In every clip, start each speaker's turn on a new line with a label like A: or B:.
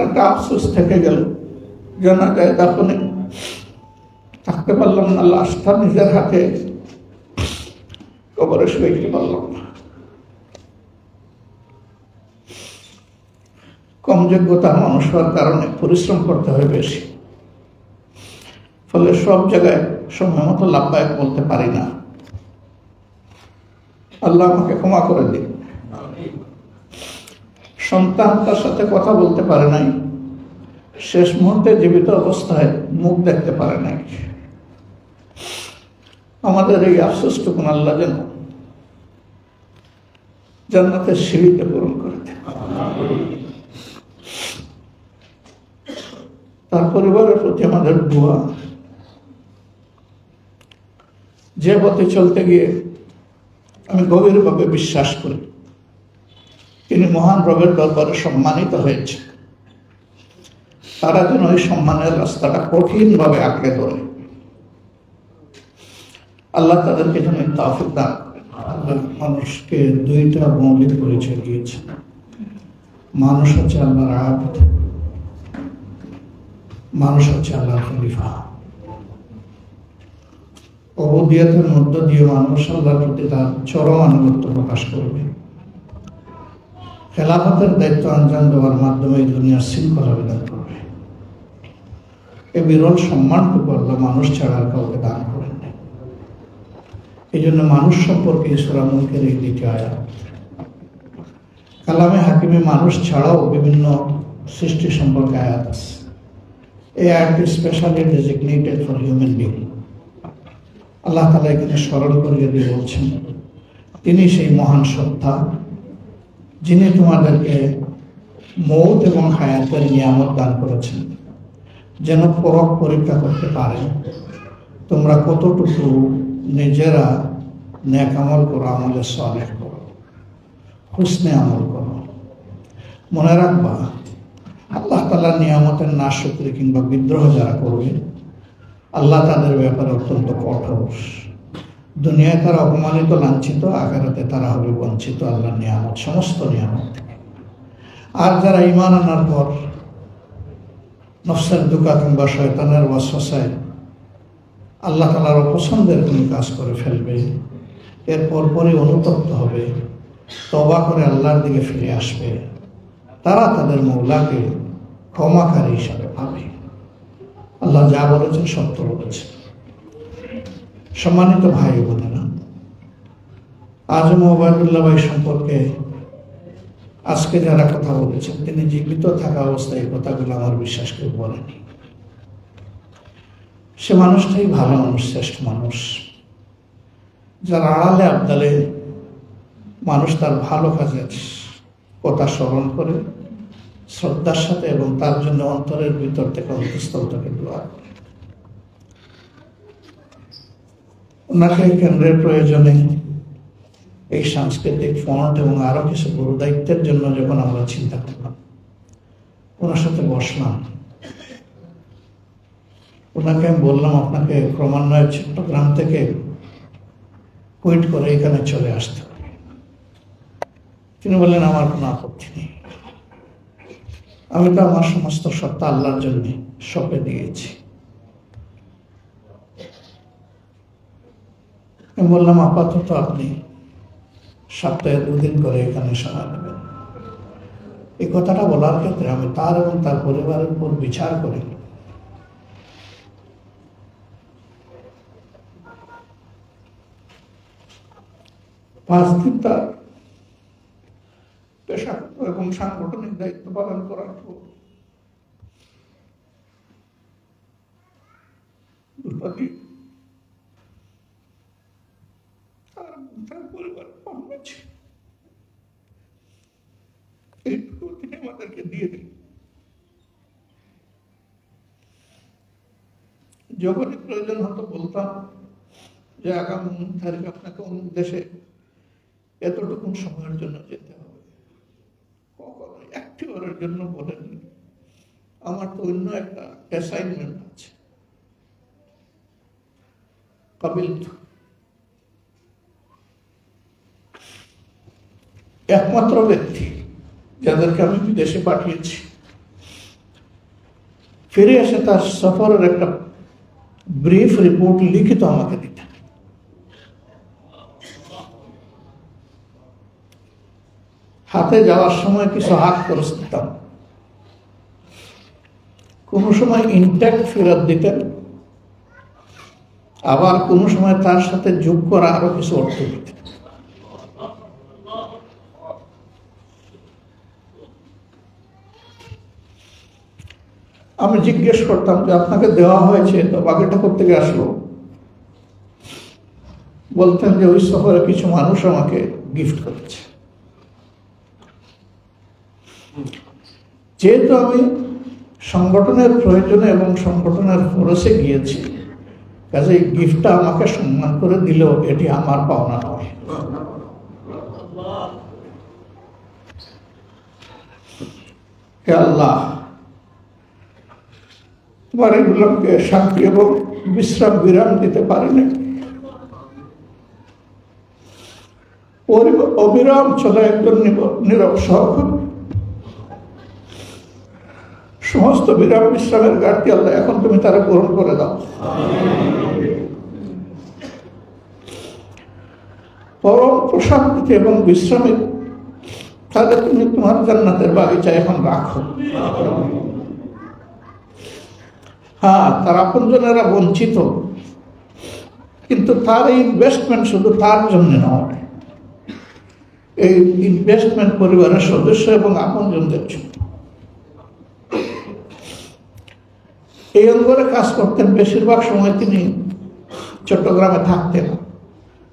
A: একটা আফসোস থেকে গেল, জানাজায় দাফনে থাকতে পারলাম না, লাশটা নিজের হাতে কবরে শুইতে পারলাম না। কম যোগ্যতার মানুষ হওয়ার কারণে পরিশ্রম করতে হয় বেশি, ফলে সব জায়গায় সময় মতো লাভবায়ক বলতে পারি না। আল্লাহ আমাকে ক্ষমা করে দিন। সন্তান তার সাথে কথা বলতে পারে নাই, শেষ মুহূর্তে জীবিত অবস্থায় মুখ দেখতে পারে নাই। আমাদের এই আফসোসটুকুন আল্লাহ যেন জান্নাতের সিঁড়িতে পূরণ করে দেন। তার পরিবারের প্রতি আমাদের দোয়া, যে পথে চলতে গিয়ে আমি গভীরভাবে বিশ্বাস করি তিনি মহান রবের দরবারে সম্মানিত হয়েছে, তারা যেন ওই সম্মানের রাস্তাটা কঠিনভাবে আঁকড়ে ধরে। আল্লাহ তাদেরকে যেন তৌফিক দান করেন। আল্লাহ মানুষকে দুইটা মৌলিক পরিচয় দিয়েছেন। মানুষ হচ্ছে আল্লাহর আবদ, মানুষ হচ্ছে আল্লাহর খলিফা। উবুদিয়তের মধ্য দিয়ে মানুষ আল্লাহর প্রতি তার চরম আনুগত্য প্রকাশ করবে। খেলাফতের দায়িত্ব আঞ্জাম দেওয়ার মাধ্যমে এই দুনিয়ার শৃঙ্খলা বিধান করবে। এই বিরল সম্মানটুকু আল্লাহ মানুষ ছাড়া আর কাউকে দান করেন নাই। এই জন্য মানুষ সম্পর্কে সূরা মুলকের এই দ্বিতীয় আয়াত। কালামে হাকিমে মানুষ ছাড়াও বিভিন্ন সৃষ্টি সম্পর্কে আয়াত আছে। এই আয়াতটি specially designated for human being. আল্লাহ তাআলা এখানে স্মরণ করিয়ে দিয়ে বলছেন, তিনি সেই মহান সত্তা যিনি তোমাদেরকে মৌত এবং হায়াতের নিয়ামত দান করেছেন, যেন পরখ পরীক্ষা করতে পারেন তোমরা কতটুকু নিজেরা নেক আমল করো, আমলে সালেহ করো, হুসনে আমল করো। মনে রাখবা, আল্লাহ তাআলার নিয়ামতের নাশকরি কিংবা বিদ্রোহ যারা করবে, আল্লাহ তাদের ব্যাপারে অত্যন্ত কঠোর। দুনিয়ায় তারা অপমানিত, লাঞ্ছিত, আখিরাতে তারা হবে বঞ্চিত আল্লাহর নিয়ামত, সমস্ত নিয়ামত থেকে। আর যারা ঈমান আনার পর নফসের দুকা কিংবা শয়তানের ওয়াসওয়াসায় আল্লাহ তাআলার অপছন্দের কোনো কাজ করে ফেলবে, এর পরপরই অনুতপ্ত হবে, তওবা করে আল্লাহর দিকে ফিরে আসবে, তারা তাদের মওলাকে ক্ষমাকারী হিসাবে পাবে। আল্লাহ যা বলেছেন সত্য বলেছেন। সম্মানিত ভাই বোনেরা, আজম ওবায়দুল্লাহ ভাই সম্পর্কে আজকে যারা কথা বলেছেন, তিনি জীবিত থাকা অবস্থায় এই কথাগুলো আমার বিশ্বাস কেউ বলেনি। সে মানুষটাই ভালো মানুষ, শ্রেষ্ঠ মানুষ, যার আড়ালে আবদালে মানুষ তার ভালো কাজের কথা স্মরণ করে শ্রদ্ধার সাথে এবং তার জন্য অন্তরের ভিতর থেকে অন্তঃস্থল থেকে দোয়া করে। ওনাকে কেন্দ্রের প্রয়োজনে এই সাংস্কৃতিক ফন্ড এবং আরো কিছু গুরু দায়িত্বের জন্য যখন আমরা চিন্তা করলাম, ওনার সাথে বসলাম, ওনাকে আমি বললাম আপনাকে ক্রমান্বয়ে চট্টগ্রাম থেকে কুইট করে এখানে চলে আসতে হবে। তিনি বললেন আমার কোনো আপত্তি নেই, আমি তো আমার সমস্ত সত্তা আল্লাহর জন্য সঁপে দিয়েছি। আমি বললাম আপাতত আপনি সপ্তাহে 2 দিন করে এখানে সময় নেবেন। এই কথাটা বলার ক্ষেত্রে আমি তার এবং তার পরিবারের উপর বিচার করি। 5 দিন তার পেশাগত এবং সাংগঠনিক দায়িত্ব পালন করার পর 2 দিন তার পরিবার পাঠিয়েছে। এইটুকু তিনি আমাদেরকে দিয়ে দিন। যখনই প্রয়োজন হতো বলতাম যে আগামী 19 তারিখ আপনাকে অন্য দেশে এতটুকু সময়ের জন্য যেতে হবে। কখনো একটিবারের জন্য বলেননি আমার তো অন্য একটা অ্যাসাইনমেন্ট আছে। কাবিল একমাত্র ব্যক্তি যাদেরকে আমি বিদেশে পাঠিয়েছি ফিরে এসে তার সফরের একটা ব্রিফ রিপোর্ট লিখিত আমাকে দিতেন। হাতে যাওয়ার সময় কিছু হাত খরচ দিতাম, কোনো সময় ইনট্যাক্ট ফেরত দিতেন, আবার কোনো সময় তার সাথে যোগ করা আরো কিছু অর্থ দিতেন। আমি জিজ্ঞেস করতাম যে আপনাকে দেওয়া হয়েছে তো বাকিটা করতে গিয়ে আসলো। বলতেন যে ওই সফরে কিছু মানুষ আমাকে গিফট করেছে। যেহেতু আমি সংগঠনের প্রয়োজনে এবং সংগঠনের খরচে গিয়েছি, কাজে এই গিফটটা আমাকে সম্মান করে দিল, এটি আমার পাওনা নয়। হে আল্লাহ, তোমার এগুলোকে শান্তি এবং বিরাম দিতে পারেনি। অবিরাম চলে একজন নীরব সহকর্মী। সমস্ত বিশ্রামের ঘাটতি আল্লাহ এখন তুমি তারা পূরণ করে দাও। পরম প্রশান্তি এবং বিশ্রামে তাদের তুমি তোমার জান্নাতের বাগিচা এখন রাখো। হ্যাঁ, তার আপনজনেরা বঞ্চিত, কিন্তু তার এই ইনভেস্টমেন্ট শুধু তার জন্য নয়, এই ইনভেস্টমেন্ট পরিবারের সদস্য এবং আপনজনদের জন্য। এই অঙ্গনে কাজ করতেন। বেশিরভাগ সময় তিনি চট্টগ্রামে থাকতেন।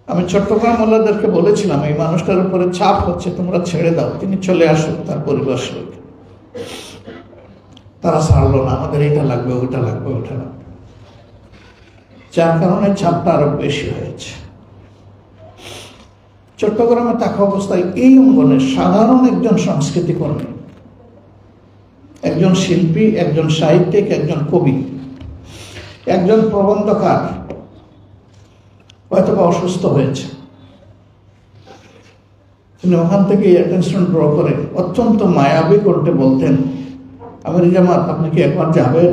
A: আমি চট্টগ্রাম ওয়ালাদেরকে বলেছিলাম এই মানুষটার উপরে চাপ হচ্ছে, তোমরা ছেড়ে দাও, তিনি চলে আসুক তার পরিবার সহিত। তারা ছাড়লো না, আমাদের এটা লাগবে, ওইটা লাগবে, ওইটা লাগবে, যার কারণে চাপটা আরো বেশি হয়েছে। চট্টগ্রামে থাকা অবস্থায় এই অঙ্গনে সাধারণ একজন সংস্কৃতি কর্মী, একজন শিল্পী, একজন সাহিত্যিক, একজন কবি, একজন প্রবন্ধকার হয়তো অসুস্থ হয়েছে। তিনি ওখান থেকে অ্যাটেনশন ড্র করে অত্যন্ত মায়াবী করতে বলতেন, আমির জামাত আপনি কি একবার যাবেন?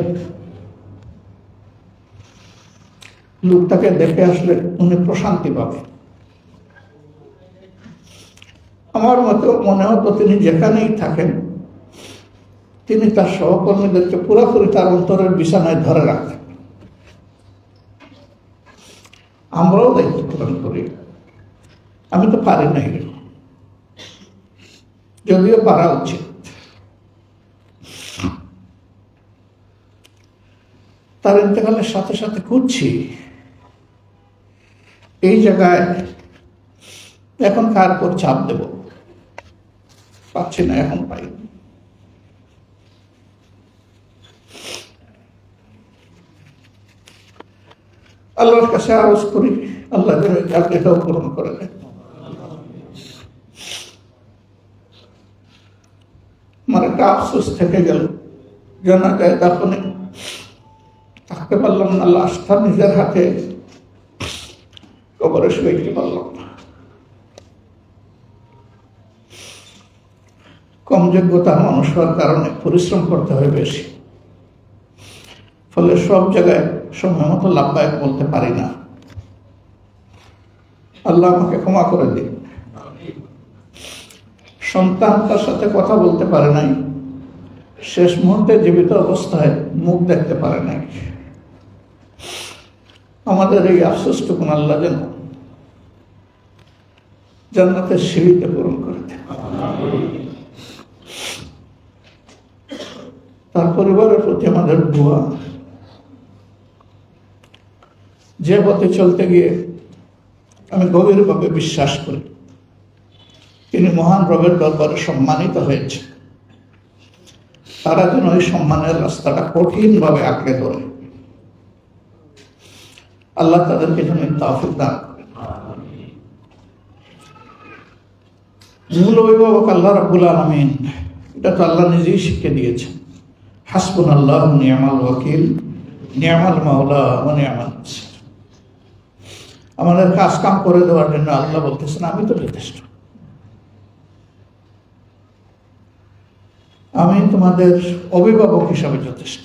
A: লোকটাকে দেখে আসলে উনি প্রশান্তি পাবেন। আমার মতে মনে হতো তিনি যেখানেই থাকেন তিনি তার সহকর্মীদেরকে পুরোপুরি তার অন্তরের বিছানায় ধরে রাখেন। আমরাও দায়িত্ব পালন করি। আমি তো পারি নাই, যদিও পারা উচিত। তার ইন্তেকালের সাথে সাথে খুঁজছি এই জায়গায় এখন কার উপর চাপ দেব, পাচ্ছি না, এখন পাই। আল্লাহর কাছে আরজ করি আল্লাহ যেন এটাও পূরণ করে দেন। আমার একটা আফসোস থেকে গেল, জানা যায় দাফনে থাকতে পারলাম না, লাশটা নিজের হাতে কবরে শুইতে পারলাম না। কম যোগ্যতার মানুষ হওয়ার কারণে পরিশ্রম করতে হয় বেশি, ফলে সব জায়গায় সময় মতো লাভবায়ক বলতে পারি না। আল্লাহ আমাকে ক্ষমা করে দিন। সন্তান তার সাথে কথা বলতে পারে নাই, শেষ মুহূর্তে জীবিত অবস্থায় মুখ দেখতে পারে নাই। আমাদের এই আফসোসটুকুন আল্লাহ যেন জান্নাতের সিঁড়িতে পূরণ করে দেন। তার পরিবারের প্রতি আমাদের দোয়া। যে পথে চলতে গিয়ে আমি গভীরভাবে বিশ্বাস করি তিনি মহান রবের দরবারে সম্মানিত হয়েছে, তারা যেন ওই সম্মানের রাস্তাটা কঠিনভাবে আঁকড়ে ধরে। আল্লাহ তাদেরকে যেন তৌফিক দান করেন। মূল অভিভাবক আল্লাহ রাব্বুল আলামিন, এটা তো আল্লাহ নিজেই শিখে দিয়েছেন। হাসবুনাল্লাহু ওয়া নি'মাল ওয়াকিল, নি'মাল মাওলা ওয়া নি'মান নাসির। আমাদের কাজ কাম করে দেওয়ার জন্য আল্লাহ বলতেছেন আমি তো যথেষ্ট, আমি তোমাদের অভিভাবক হিসাবে যথেষ্ট,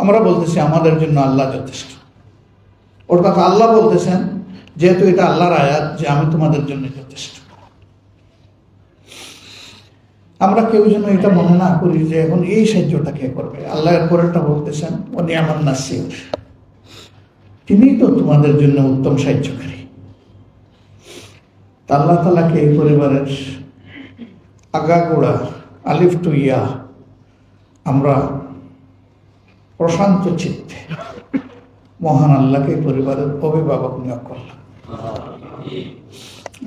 A: আমরা বলতেছি আমাদের জন্য আল্লাহ যথেষ্ট। অর্থাৎ আল্লাহ বলতেছেন, যেহেতু এটা আল্লাহর আয়াত, যে আমি তোমাদের জন্য যথেষ্ট। আমরা কেউ যেন এটা মনে না করি যে এখন এই সাহায্যটা কে করবে। আল্লাহ এর পরেরটা বলতেছেন, ও নিয়ামান নাসির, তিনি তো তোমাদের জন্য উত্তম সাহায্যকারী। আল্লাহ তাআলাকে এই পরিবারের আগাগোড়া আলিফ টু ইয়া আমরা প্রশান্ত চিত্তে মহান আল্লাহকে পরিবারের অভিভাবক নিয়োগ করলাম।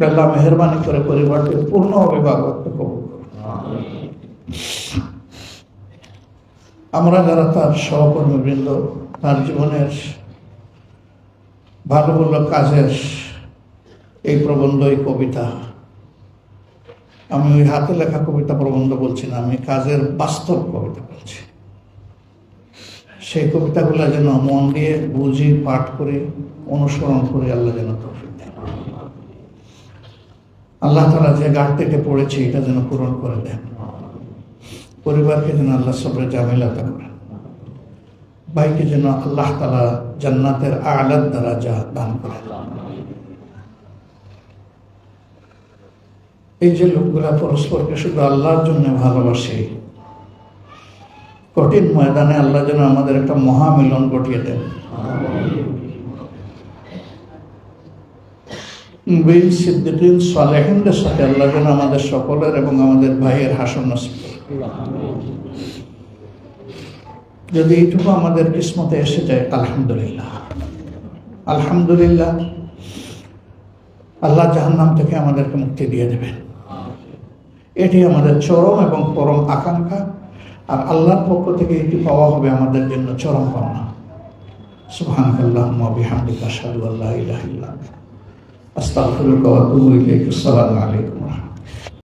A: আল্লাহ মেহরবানি করে পরিবারকে পূর্ণ অভিভাবকত্ব কবুল করুন। আমরা যারা তার সহকর্মীবৃন্দ, তার জীবনের ভালো ভালো কাজের এই প্রবন্ধ, এই কবিতা, আমি ওই হাতে লেখা কবিতা প্রবন্ধ বলছি না, আমি কাজের বাস্তব কবিতা বলছি। সেই কবিতাগুলো যেন মন দিয়ে বুঝি, পাঠ করে, অনুসরণ করে আল্লাহ যেন তৌফিক দেন। আল্লাহ তাআলা যে ঘাটতিতে পড়েছে এটা যেন পূরণ করে দেন। পরিবারকে যেন আল্লাহ সবরে জামিলাতা করেন। ভাইকে যেন আল্লাহ তাআলা জান্নাতের আ'লা দারাজা দান করেন। এই যে লোকগুলা পরস্পরকে শুধু আল্লাহর জন্য ভালোবাসে, কঠিন ময়দানে আল্লাহ যেন আমাদের একটা মহামিলন ঘটিয়ে দেন। নবীন, সিদ্দিকীন, সালেহিনদের সাথে আল্লাহ যেন আমাদের সকলের এবং আমাদের ভাইয়ের হাসর নসিব করেন। যদি এইটুকু আমাদের কিসমতে এসে যায়, আলহামদুলিল্লাহ। আলহামদুলিল্লাহ, আল্লাহ জাহান্নাম থেকে আমাদেরকে মুক্তি দিয়ে দেবেন। এটি আমাদের চরম এবং পরম আকাঙ্ক্ষা। আর আল্লাহর পক্ষ থেকে এটি পাওয়া হবে আমাদের জন্য চরম পাওনা। সুবহানাকাল্লাহুম্মা ওয়া বিহামদিকা আশহাদু আল্লা ইলাহা ইল্লা আনতা আস্তাগফিরুকা ওয়া আতুবু ইলাইক। আসসালামু আলাইকুম।